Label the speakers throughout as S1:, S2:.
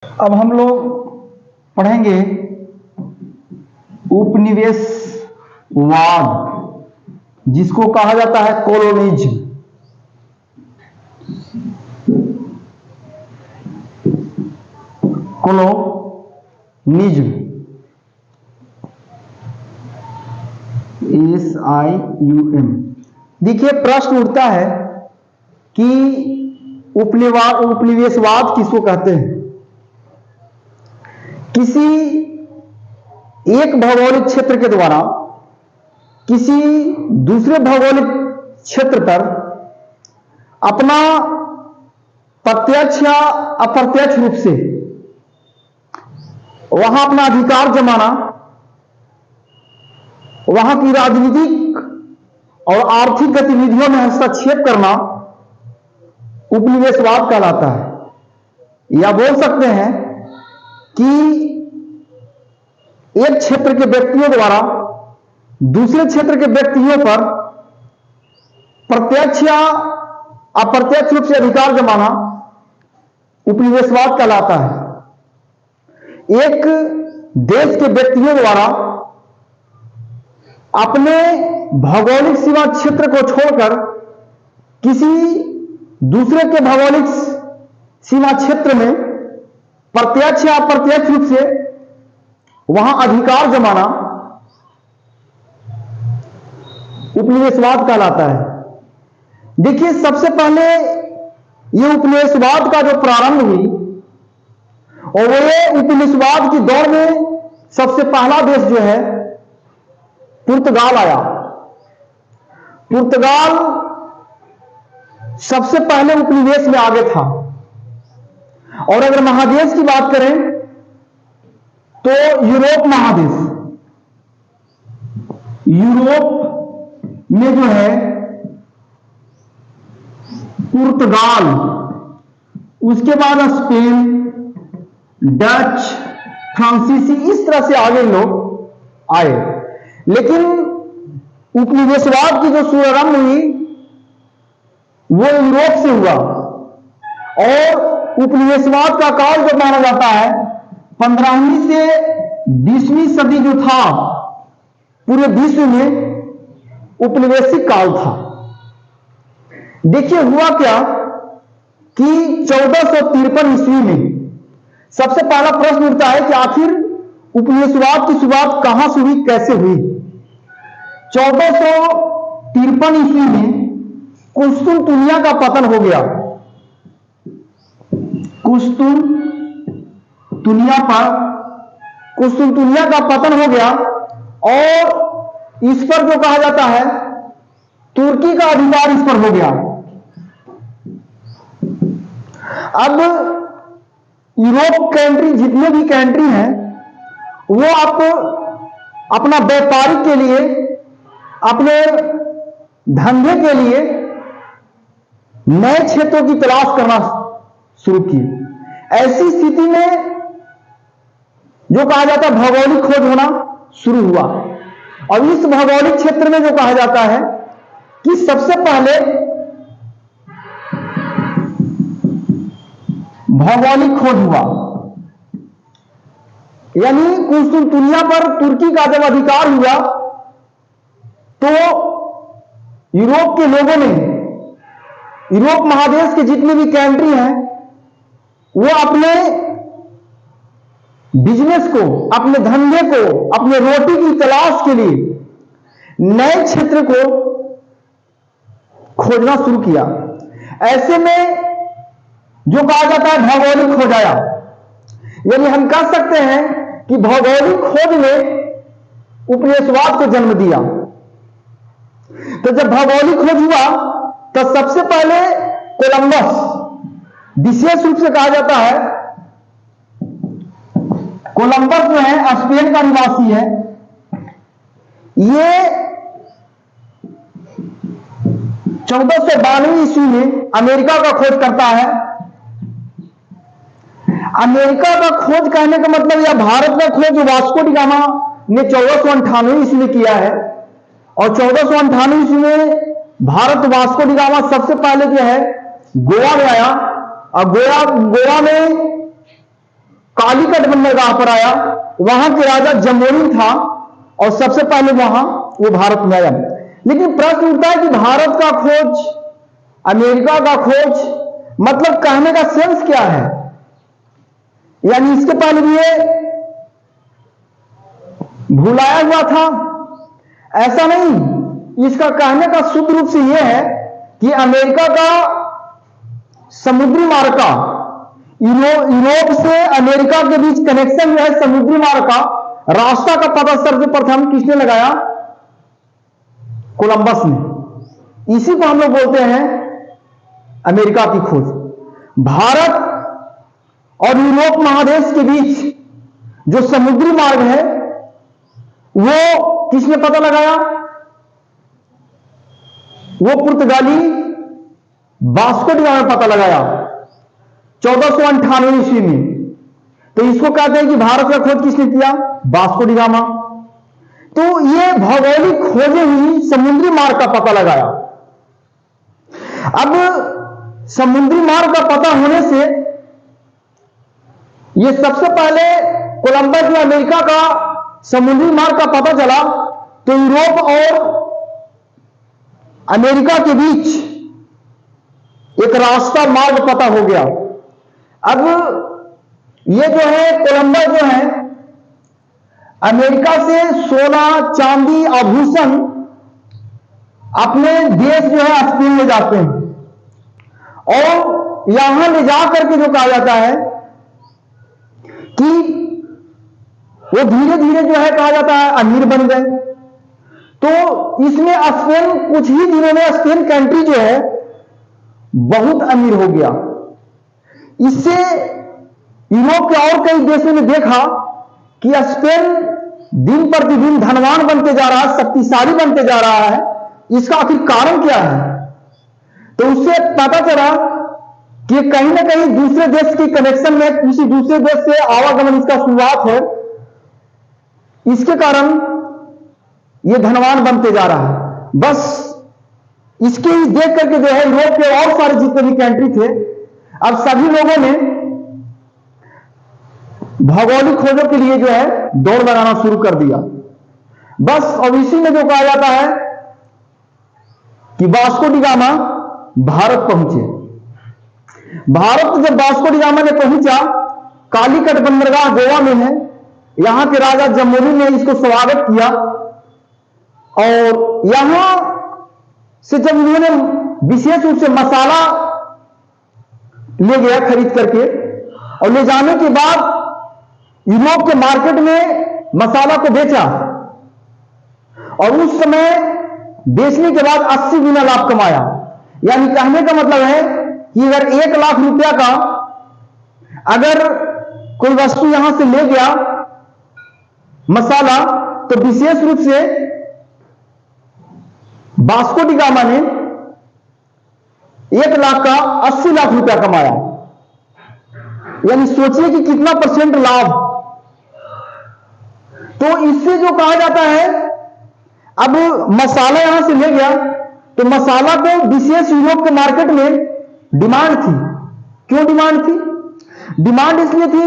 S1: अब हम लोग पढ़ेंगे उपनिवेशवाद, जिसको कहा जाता है कॉलोनिज्म। Colonialism SIUM। देखिए, प्रश्न उठता है कि उपनिवेशवाद किसको कहते हैं। किसी एक भौगोलिक क्षेत्र के द्वारा किसी दूसरे भौगोलिक क्षेत्र पर अपना प्रत्यक्ष या अप्रत्यक्ष रूप से वहां अपना अधिकार जमाना, वहां की राजनीतिक और आर्थिक गतिविधियों में हस्तक्षेप करना उपनिवेशवाद कहलाता है। या बोल सकते हैं कि एक क्षेत्र के व्यक्तियों द्वारा दूसरे क्षेत्र के व्यक्तियों पर प्रत्यक्ष या अप्रत्यक्ष रूप से अधिकार जमाना उपनिवेशवाद कहलाता है। एक देश के व्यक्तियों द्वारा अपने भौगोलिक सीमा क्षेत्र को छोड़कर किसी दूसरे के भौगोलिक सीमा क्षेत्र में प्रत्यक्ष या अप्रत्यक्ष रूप से वहां अधिकार जमाना उपनिवेशवाद कहलाता है। देखिए, सबसे पहले यह उपनिवेशवाद का जो प्रारंभ हुई, और वो उपनिवेशवाद के दौर में सबसे पहला देश जो है पुर्तगाल आया। पुर्तगाल सबसे पहले उपनिवेश में आगे था। और अगर महादेश की बात करें तो यूरोप महादेश, यूरोप में जो है पुर्तगाल, उसके बाद स्पेन, डच, फ्रांसीसी, इस तरह से आगे लोग आए। लेकिन उपनिवेशवाद की जो शुभारंभ हुई वो यूरोप से हुआ। और उपनिवेशवाद का काल जो माना जाता है 15वीं से 20वीं सदी जो था, पूरे विश्व में उपनिवेशिक काल था। देखिए, हुआ क्या कि 1453 ईस्वी में सबसे पहला प्रश्न उठता है कि आखिर उपनिवेशवाद की शुरुआत कहां से हुई, कैसे हुई। 1453 ईस्वी में कुस्तुनतुनिया का पतन हो गया। कुस्तुनतुनिया का पतन हो गया और इस पर जो कहा जाता है तुर्की का अधिकार इस पर हो गया। अब यूरोप कंट्री, जितने भी कंट्री हैं, वो आप अपना व्यापारिक के लिए, अपने धंधे के लिए नए क्षेत्रों की तलाश करना शुरू की। ऐसी स्थिति में जो कहा जाता है भौगोलिक खोज होना शुरू हुआ। और इस भौगोलिक क्षेत्र में जो कहा जाता है कि सबसे पहले भौगोलिक खोज हुआ, यानी कुस्तुनतुनिया पर तुर्की का जब अधिकार हुआ तो यूरोप के लोगों ने, यूरोप महादेश के जितने भी कंट्री हैं, वो अपने बिजनेस को, अपने धंधे को, अपने रोटी की तलाश के लिए नए क्षेत्र को खोजना शुरू किया। ऐसे में जो कहा जाता है भौगोलिक खोज आया। यानी हम कह सकते हैं कि भौगोलिक खोज ने उपनिवेशवाद को जन्म दिया। तो जब भौगोलिक खोज हुआ तो सबसे पहले कोलंबस, विशेष रूप से कहा जाता है कोलंबस जो है स्पेन का निवासी है। ये 1492 ईस्वी में अमेरिका का खोज करता है। अमेरिका का खोज कहने का मतलब, या भारत का खोज वास्को डी गामा ने 1498 ईस्वी में किया है। और 1498 ईस्वी में भारत वास्को डी गामा सबसे पहले जो है गोवा में आया। और गोवा में कालीकट बंदरगाह पर आया, वहां के राजा जमोरिन था और सबसे पहले वहां वो भारत में आया। लेकिन प्रश्न उठता है कि भारत का खोज, अमेरिका का खोज, मतलब कहने का सेंस क्या है? यानी इसके पहले भी ये भुलाया हुआ था? ऐसा नहीं। इसका कहने का शुद्ध रूप से यह है कि अमेरिका का समुद्री मार्ग का, यूरोप से अमेरिका के बीच कनेक्शन जो है समुद्री मार्ग का रास्ता का पता सर्वप्रथम किसने लगाया? कोलंबस ने। इसी को हम लोग बोलते हैं अमेरिका की खोज। भारत और यूरोप महादेश के बीच जो समुद्री मार्ग है वो किसने पता लगाया? वो पुर्तगाली वास्को डी गामा ने पता लगाया 1498 ईस्वी में। तो इसको कहते हैं कि भारत का खोज किसने किया? Vasco D gamma. तो ये भौगोलिक खोजें हुई, समुद्री मार्ग का पता लगाया। अब समुद्री मार्ग का पता होने से ये सबसे पहले कोलंबस में अमेरिका का समुद्री मार्ग का पता चला, तो यूरोप और अमेरिका के बीच एक रास्ता मार्ग पता हो गया। अब ये जो है कोलंबस जो है अमेरिका से सोना, चांदी, आभूषण अपने देश जो है स्पेन ले जाते हैं और यहां ले जाकर के जो कहा जाता है कि वो धीरे धीरे जो है कहा जाता है अमीर बन गए। तो इसमें स्पेन कुछ ही दिनों में स्पेन कंट्री जो है बहुत अमीर हो गया। इससे यूरोप के और कई देशों ने देखा कि स्पेन दिन प्रतिदिन धनवान बनते जा रहा है, शक्तिशाली बनते जा रहा है, इसका आखिर कारण क्या है? तो उससे पता चला कि कहीं ना कहीं दूसरे देश की कनेक्शन में किसी दूसरे देश से आवागमन इसका शुरुआत है, इसके कारण ये धनवान बनते जा रहा है। बस इसके ही देख करके जो है यूरोप के और सारे जितने भी कंट्री थे, अब सभी लोगों ने भौगोलिक खोजों के लिए जो है दौड़ लगाना शुरू कर दिया। बस अब इसी में जो कहा जाता है कि वास्को डी गामा भारत पहुंचे। भारत जब वास्को डी गामा ने पहुंचा, कालीकट बंदरगाह गोवा में है, यहां के राजा जमोरिन ने इसको स्वागत किया और यहां से जब उन्होंने विशेष रूप से मसाला ले गया खरीद करके और ले जाने के बाद यूरोप के मार्केट में मसाला को बेचा और उस समय बेचने के बाद 80 गुना लाभ कमाया। यानी कहने का मतलब है कि अगर 1 लाख रुपया का अगर कोई वस्तु यहां से ले गया मसाला, तो विशेष रूप से वास्को डी गामा ने 1 लाख का 80 लाख रुपया कमाया। यानी सोचिए कि कितना परसेंट लाभ। तो इससे जो कहा जाता है, अब मसाला यहां से ले गया तो मसाला को विशेष यूरोप के मार्केट में डिमांड थी। क्यों डिमांड थी? डिमांड इसलिए थी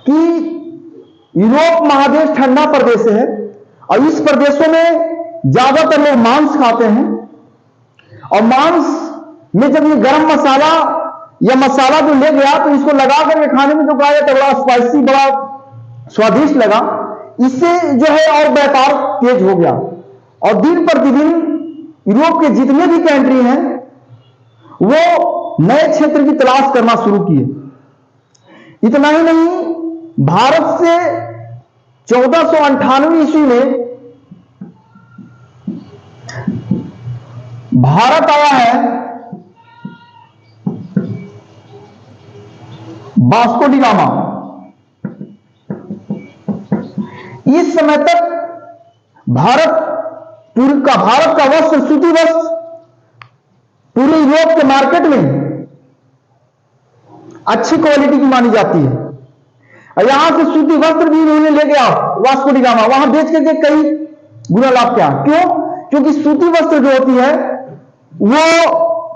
S1: कि यूरोप महादेश ठंडा प्रदेश है और इस प्रदेशों में ज्यादातर लोग मांस खाते हैं और मांस में जब ये गरम मसाला या मसाला जो ले गया तो इसको लगा करके खाने में जो कहा जाता है बड़ा स्पाइसी, बड़ा स्वादिष्ट लगा। इससे जो है और व्यापार तेज हो गया और दिन प्रतिदिन यूरोप के जितने भी कंट्री हैं वो नए क्षेत्र की तलाश करना शुरू किए। इतना ही नहीं, भारत से 1498 ईस्वी में भारत आया है वास्को डी गामा। इस समय तक भारत का वस्त्र, सूती वस्त्र पूरे यूरोप के मार्केट में अच्छी क्वालिटी की मानी जाती है और यहां से सूती वस्त्र भी उन्होंने ले गया वास्को डी गामा, वहां बेच करके कई गुना लाभ किया। क्यों? क्योंकि सूती वस्त्र जो होती है वो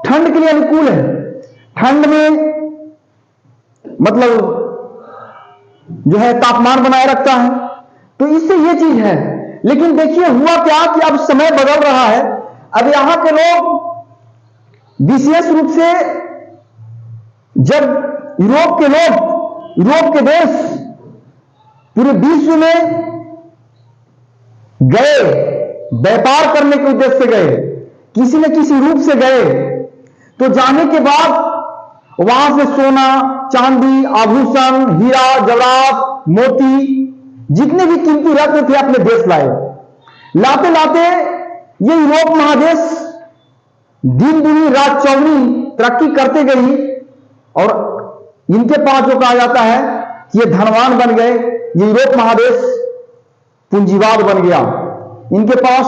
S1: ठंड के लिए अनुकूल है। ठंड में मतलब जो है तापमान बनाए रखता है। तो इससे ये चीज है। लेकिन देखिए हुआ क्या कि अब समय बदल रहा है। अब यहां के लोग विशेष रूप से जब यूरोप के लोग, यूरोप के देश पूरे विश्व में गए, व्यापार करने के उद्देश्य से गए, किसी न किसी रूप से गए, तो जाने के बाद वहां से सोना, चांदी, आभूषण, हीरा, जवाहरात, मोती, जितने भी कीमती रत्न थे अपने देश लाए। लाते लाते ये यूरोप महादेश दिन दुनी रात चौगुनी तरक्की करते गई और इनके पास जो कहा जाता है कि ये धनवान बन गए। ये यूरोप महादेश पूंजीवाद बन गया। इनके पास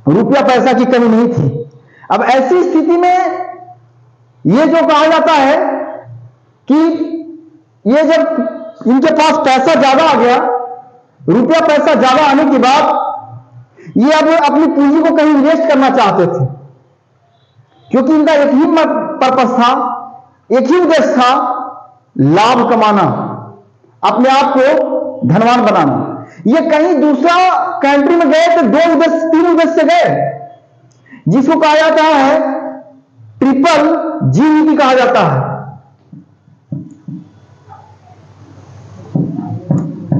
S1: रुपया पैसा की कमी नहीं थी। अब ऐसी स्थिति में ये जो कहा जाता है कि ये जब इनके पास पैसा ज्यादा आ गया, रुपया पैसा ज्यादा आने के बाद ये अब अपनी पूंजी को कहीं इन्वेस्ट करना चाहते थे, क्योंकि इनका एक ही पर्पस था, एक ही उद्देश्य था, लाभ कमाना, अपने आप को धनवान बनाना। ये कहीं दूसरा कंट्री में गए तो दो उद्देश्य, तीन उद्देश्य से गए, जिसको कहा जाता है ट्रिपल जी नीति कहा जाता है।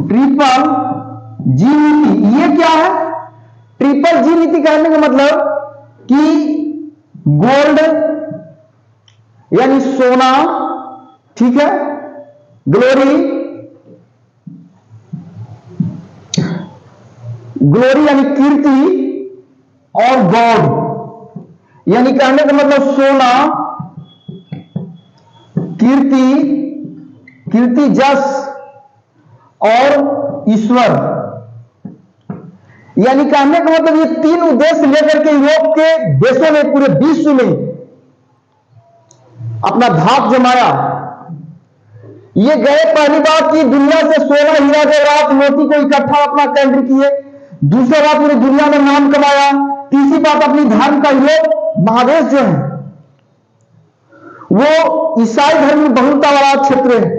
S1: ट्रिपल जी नीति ये क्या है? ट्रिपल जी नीति कहने का मतलब कि गोल्ड यानी सोना, ठीक है, ग्लोरी, ग्लोरी यानी कीर्ति, और गॉड यानी कहने का मतलब सोना, कीर्ति, कीर्ति, जस और ईश्वर। यानी कहने का मतलब ये तीन उद्देश्य लेकर के यूरोप के देशों में, पूरे विश्व में अपना धाक जमाया। ये गए पहली बात की दुनिया से सोना, हीरा, जवाहरात, मोती को इकट्ठा अपना केंद्र किए। दूसरी बात पूरी दुनिया में नाम कमाया। तीसरी बात अपनी धर्म का यूरोप महादेश जो है वो ईसाई धर्म में बहुलता वाला क्षेत्र है।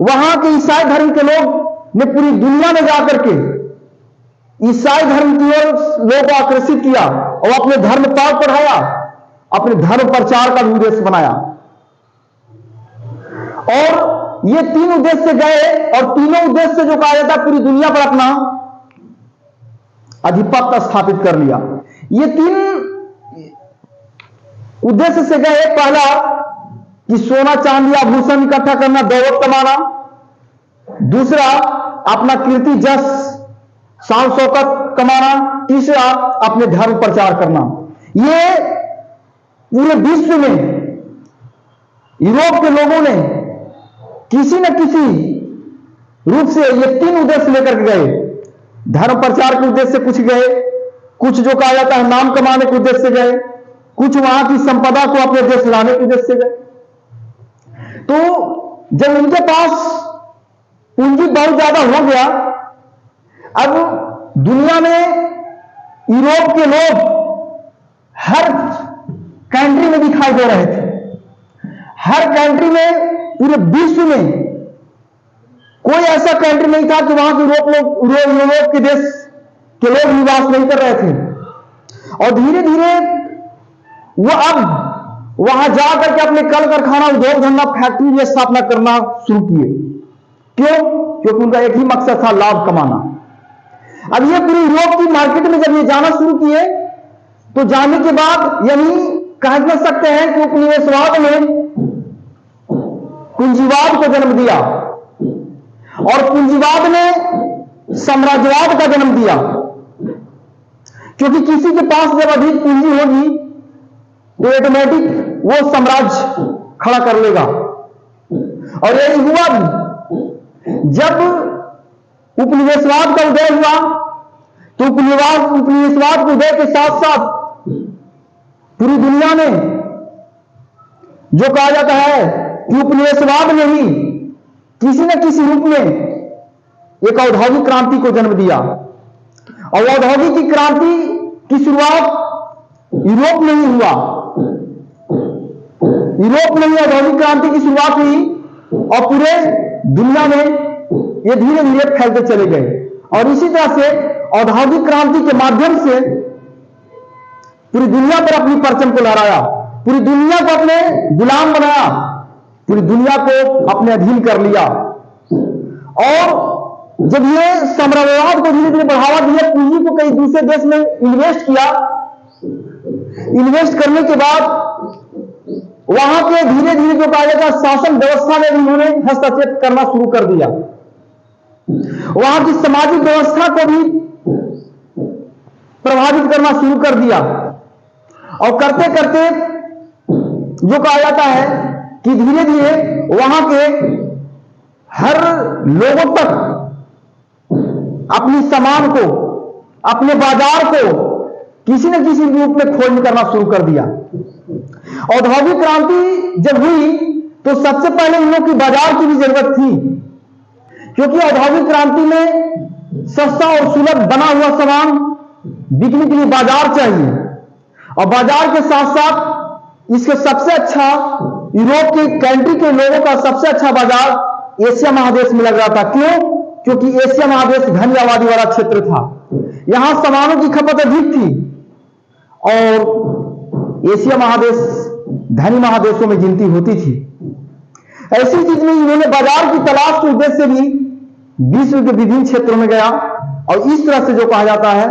S1: वहां के ईसाई धर्म के लोग ने पूरी दुनिया में जाकर के ईसाई धर्म की ओर लोगों को आकर्षित किया और अपने धर्म पाठ पढ़ाया, अपने धर्म प्रचार का उद्देश्य बनाया। और ये तीन उद्देश्य से गए और तीनों उद्देश्य से जो कहा जाता है पूरी दुनिया पर अपना आधिपत्य स्थापित कर लिया। ये तीन उद्देश्य से गए, पहला कि सोना, चांदी, आभूषण इकट्ठा करना, दौलत कमाना। दूसरा अपना कीर्ति, जस, शान शौकत कमाना। तीसरा अपने धर्म प्रचार करना। ये पूरे विश्व में यूरोप के लोगों ने किसी न किसी रूप से ये तीन उद्देश्य लेकर के गए। धर्म प्रचार के उद्देश्य से कुछ गए, कुछ जो कहा जाता है नाम कमाने के उद्देश्य से गए, कुछ वहां की संपदा को अपने देश लाने के उद्देश्य से गए। तो जब उनके पास पूंजी बहुत ज्यादा हो गया, अब दुनिया में यूरोप के लोग हर कंट्री में दिखाई दे रहे थे। हर कंट्री में, पूरे विश्व में कोई ऐसा कंट्री नहीं था कि वहां के यूरोप के देश के लोग निवास नहीं कर रहे थे। और धीरे धीरे वो अब वहां जाकर के अपने कल कारखाना, उद्योग धंधा, फैक्ट्री की स्थापना करना शुरू किए। क्यों? क्योंकि उनका एक ही मकसद था, लाभ कमाना। अब ये पूरी यूरोप की मार्केट में जब ये जाना शुरू किए तो जाने के बाद यानी कह सकते हैं कि उपनिवेशवाद ने पूंजीवाद को जन्म दिया और पूंजीवाद ने साम्राज्यवाद का जन्म दिया। क्योंकि किसी के पास जब अधिक पूंजी होगी तो ऑटोमेटिक वो साम्राज्य खड़ा कर लेगा। और यही हुआ जब उपनिवेशवाद का उदय हुआ। तो उपनिवेशवाद के उदय के साथ साथ पूरी दुनिया में जो कहा जाता है कि उपनिवेशवाद ने ही किसी न किसी रूप में एक औद्योगिक क्रांति को जन्म दिया। और औद्योगिक क्रांति की शुरुआत यूरोप में ही हुआ। यूरोप में ही औद्योगिक क्रांति की शुरुआत हुई और पूरे दुनिया में ये धीरे धीरे फैलते चले गए। और इसी तरह से औद्योगिक क्रांति के माध्यम से पूरी दुनिया पर अपनी परचम को लहराया, पूरी दुनिया को अपने गुलाम बनाया, पूरी दुनिया को अपने अधीन कर लिया। और जब ये साम्राज्यवाद को धीरे धीरे बढ़ावा दिया, पूंजी को कई दूसरे देश में इन्वेस्ट किया, इन्वेस्ट करने के बाद वहां के धीरे धीरे जो कहा जाता है शासन व्यवस्था में भी उन्होंने हस्तक्षेप करना शुरू कर दिया, वहां की सामाजिक व्यवस्था को भी प्रभावित करना शुरू कर दिया। और करते करते जो कहा जाता है कि धीरे धीरे वहां के हर लोगों तक अपनी सामान को, अपने बाजार को किसी न किसी रूप में खोज करना शुरू कर दिया। औद्योगिक क्रांति जब हुई तो सबसे पहले इन लोगों की बाजार की भी जरूरत थी, क्योंकि औद्योगिक क्रांति में सस्ता और सुलभ बना हुआ सामान बिकने के लिए बाजार चाहिए। और बाजार के साथ साथ इसके सबसे अच्छा यूरोप की कंट्री के लोगों का सबसे अच्छा बाजार एशिया महादेश में लग रहा था। क्यों? क्योंकि एशिया महादेश घनी आबादी वाला क्षेत्र था, यहां सामानों की खपत अधिक थी और एशिया महादेश धनी महादेशों में गिनती होती थी। ऐसी चीज में इन्होंने बाजार की तलाश के उद्देश्य से भी विश्व के विभिन्न क्षेत्रों में गया और इस तरह से जो कहा जाता है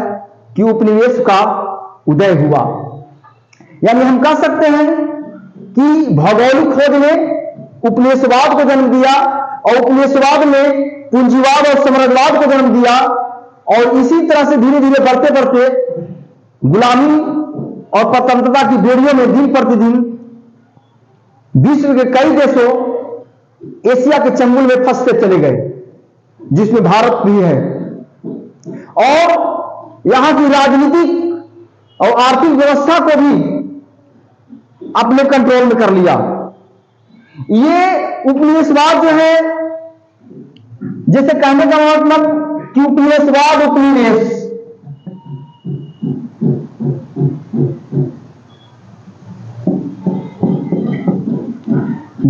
S1: कि उपनिवेश का उदय हुआ। यानी हम कह सकते हैं कि भौगोलिक खोज ने उपनिवेशवाद को जन्म दिया और उपनिवेशवाद ने पूंजीवाद और साम्राज्यवाद को जन्म दिया और इसी तरह से धीरे धीरे बढ़ते बढ़ते गुलामी और स्वतंत्रता की बेड़ियों में दिन प्रतिदिन विश्व के कई देशों एशिया के चंगुल में फंसते चले गए, जिसमें भारत भी है। और यहां की राजनीतिक और आर्थिक व्यवस्था को भी अपने कंट्रोल में कर लिया। ये उपनिवेशवाद जो है, जैसे कहने का मतलब कि उपनिवेशवाद उपनिवेश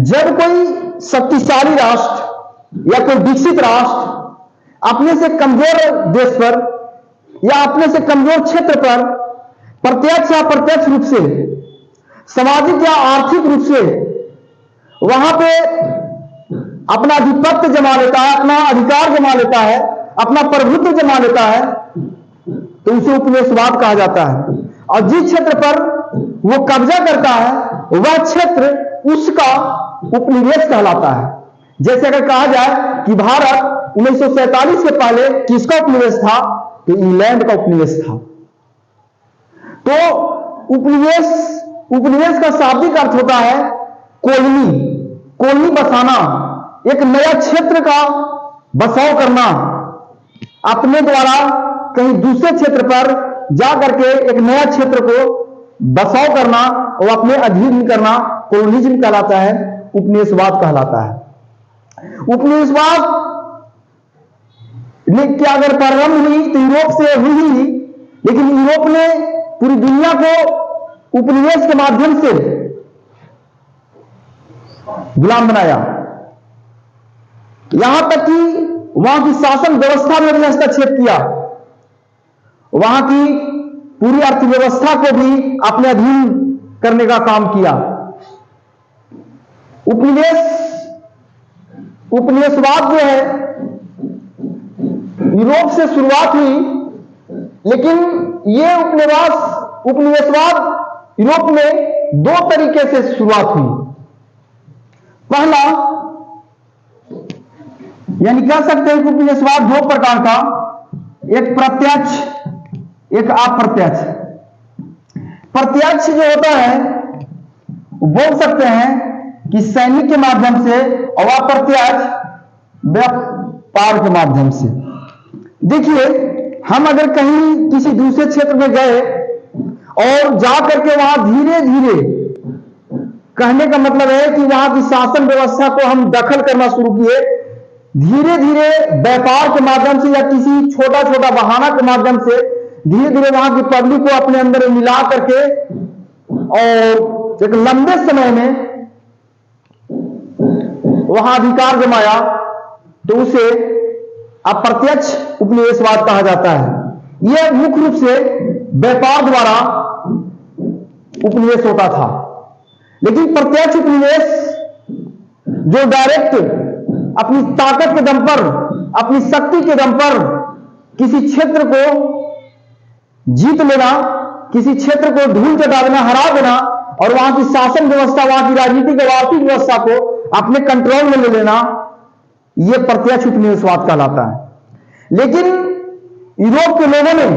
S1: जब कोई शक्तिशाली राष्ट्र या कोई विकसित राष्ट्र अपने से कमजोर देश पर या अपने से कमजोर क्षेत्र पर प्रत्यक्ष या अप्रत्यक्ष रूप से, सामाजिक या आर्थिक रूप से वहां पे अपना आधिपत्य जमा लेता है, अपना अधिकार जमा लेता है, अपना प्रभुत्व जमा लेता है, तो उसे उपनिवेशवाद कहा जाता है। और जिस क्षेत्र पर वो कब्जा करता है वह क्षेत्र उसका उपनिवेश कहलाता है। जैसे अगर कहा जाए कि भारत 1947 के पहले किसका उपनिवेश था, तो इंग्लैंड का उपनिवेश था। तो उपनिवेश का शाब्दिक अर्थ होता है कॉलोनी, कॉलोनी बसाना, एक नया क्षेत्र का बसाव करना, अपने द्वारा कहीं दूसरे क्षेत्र पर जाकर के एक नया क्षेत्र को बसाव करना और अपने अधीन करना कॉलोनिज्म कहलाता है, उपनिवेशवाद कहलाता है। उपनिवेशवाद की अगर प्रारंभ हुई तो यूरोप से हुई, लेकिन यूरोप ने पूरी दुनिया को उपनिवेश के माध्यम से गुलाम बनाया, यहां तक कि वहां की शासन व्यवस्था में भी हस्तक्षेप किया, वहां की पूरी अर्थव्यवस्था को भी अपने अधीन करने का काम किया। उपनिवेशवाद जो है यूरोप से शुरुआत हुई, लेकिन यह उपनिवेशवाद यूरोप में दो तरीके से शुरुआत हुई। पहला, यानी कह सकते हैं कि उपनिवेशवाद दो प्रकार का, एक प्रत्यक्ष एक अप्रत्यक्ष। प्रत्यक्ष जो होता है बोल सकते हैं कि सैनिक के माध्यम से, और अप्रत्यक्ष व्यापार के माध्यम से। देखिए, हम अगर कहीं किसी दूसरे क्षेत्र में गए और जाकर के वहां धीरे धीरे, कहने का मतलब है कि वहां की शासन व्यवस्था को हम दखल करना शुरू किए, धीरे धीरे व्यापार के माध्यम से या किसी छोटा छोटा बहाना के माध्यम से धीरे धीरे वहां की पब्लिक को अपने अंदर मिला करके और एक लंबे समय में वहां अधिकार जमाया तो उसे अप्रत्यक्ष उपनिवेशवाद कहा जाता है। यह मुख्य रूप से व्यापार द्वारा उपनिवेश होता था। लेकिन प्रत्यक्ष उपनिवेश जो डायरेक्ट अपनी ताकत के दम पर, अपनी शक्ति के दम पर किसी क्षेत्र को जीत लेना, किसी क्षेत्र को धूल चटा देना, हरा देना और वहां की शासन व्यवस्था, वहां की राजनीतिक और आर्थिक व्यवस्था को अपने कंट्रोल में ले लेना, यह प्रत्यक्ष उपनिवेशवाद कहलाता है। लेकिन यूरोप के लोगों ने,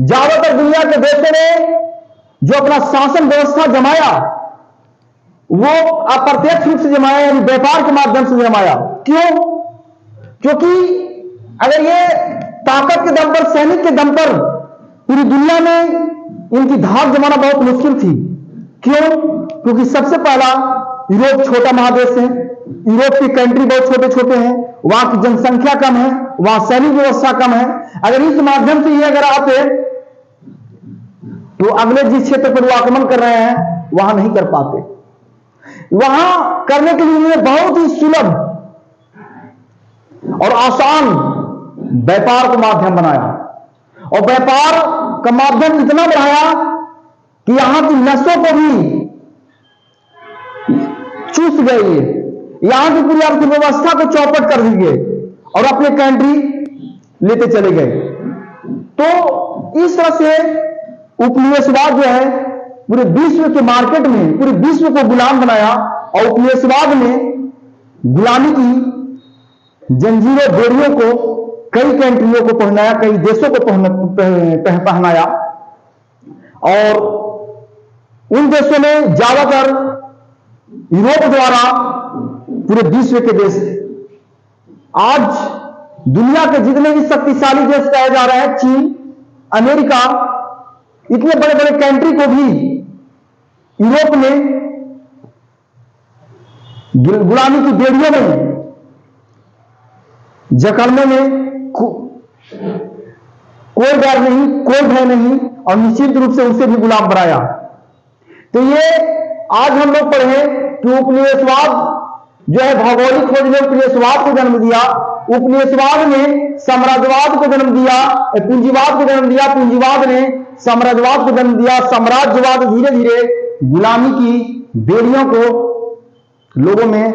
S1: ज्यादातर दुनिया के देशों ने जो अपना शासन व्यवस्था जमाया वो अप्रत्यक्ष रूप से जमाया, यानी व्यापार के माध्यम से जमाया। क्यों? क्योंकि अगर ये ताकत के दम पर, सैनिक के दम पर पूरी दुनिया में इनकी धाक जमाना बहुत मुश्किल थी। क्यों? क्योंकि सबसे पहला यूरोप छोटा महादेश है, यूरोप की कंट्री बहुत छोटे छोटे हैं, वहां की जनसंख्या कम है, वहां सैनिक व्यवस्था कम है। अगर इस माध्यम से ये अगर आते तो अगले जिस क्षेत्र पर वो आक्रमण कर रहे हैं वहां नहीं कर पाते। वहां करने के लिए उन्होंने बहुत ही सुलभ और आसान व्यापार को माध्यम बनाया, और व्यापार का माध्यम इतना बढ़ाया कि यहां की नसों को भी चूस गए, यहां की पूरी अर्थव्यवस्था को चौपट कर दिए और अपने कंट्री लेते चले गए। तो इस तरह से उपनिवेशवाद जो है पूरे विश्व के मार्केट में पूरे विश्व को गुलाम बनाया, और उपनिवेशवाद ने गुलामी की जंजीरों, बेड़ियों को कई कंट्रियों को पहनाया, कई देशों को पहनाया, और उन देशों में ज्यादातर यूरोप द्वारा पूरे विश्व के देश। आज दुनिया के जितने भी शक्तिशाली देश कहे जा रहे हैं, चीन, अमेरिका, इतने बड़े बड़े कंट्री को भी यूरोप ने गुलामी की बेड़ियों में जकड़ने में कोई डर नहीं, कोई भय नहीं, और निश्चित रूप से उसे भी गुलाम बनाया। तो ये आज हम लोग पढ़े कि उपनिवेशवाद जो है भौगोलिक खोज ने उपनिवेशवाद को जन्म दिया, उपनिवेशवाद ने साम्राज्यवाद को जन्म दिया, पूंजीवाद को जन्म दिया, पूंजीवाद ने साम्राज्यवाद को जन्म दिया, साम्राज्यवाद धीरे धीरे गुलामी की बेड़ियों को लोगों में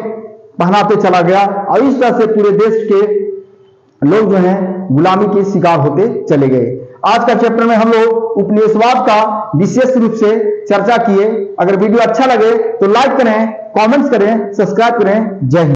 S1: पहनाते चला गया, और इस तरह से पूरे देश के लोग जो हैं गुलामी के शिकार होते चले गए। आज का चैप्टर में हम लोग उपनिवेशवाद का विशेष रूप से चर्चा किए। अगर वीडियो अच्छा लगे तो लाइक करें, कमेंट्स करें, सब्सक्राइब करें। जय हिंद।